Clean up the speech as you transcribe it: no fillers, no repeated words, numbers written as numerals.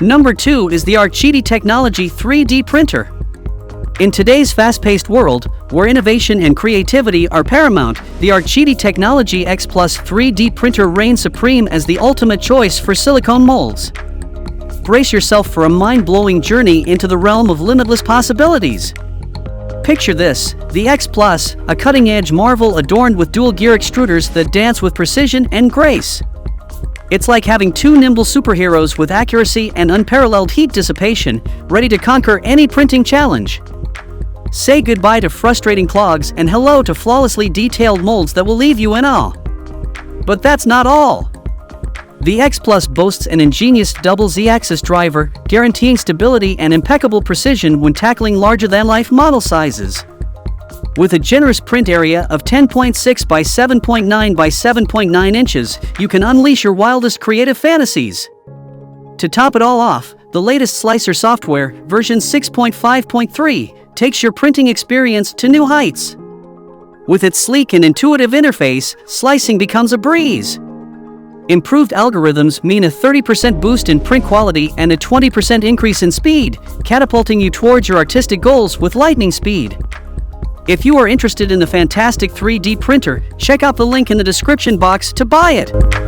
Number 2 is the R QIDI Technology 3D printer. In today's fast-paced world, where innovation and creativity are paramount, the R QIDI Technology X-PLUS3 3D printer reigns supreme as the ultimate choice for silicone molds. Brace yourself for a mind-blowing journey into the realm of limitless possibilities. Picture this, the X-Plus, a cutting-edge marvel adorned with dual-gear extruders that dance with precision and grace. It's like having two nimble superheroes with accuracy and unparalleled heat dissipation, ready to conquer any printing challenge. Say goodbye to frustrating clogs and hello to flawlessly detailed molds that will leave you in awe. But that's not all. The X-Plus boasts an ingenious double Z-axis driver, guaranteeing stability and impeccable precision when tackling larger-than-life model sizes. With a generous print area of 10.6 by 7.9 by 7.9 inches, you can unleash your wildest creative fantasies. To top it all off, the latest slicer software, version 6.5.3, takes your printing experience to new heights. With its sleek and intuitive interface, slicing becomes a breeze. Improved algorithms mean a 30% boost in print quality and a 20% increase in speed, catapulting you towards your artistic goals with lightning speed. If you are interested in the fantastic 3D printer, check out the link in the description box to buy it.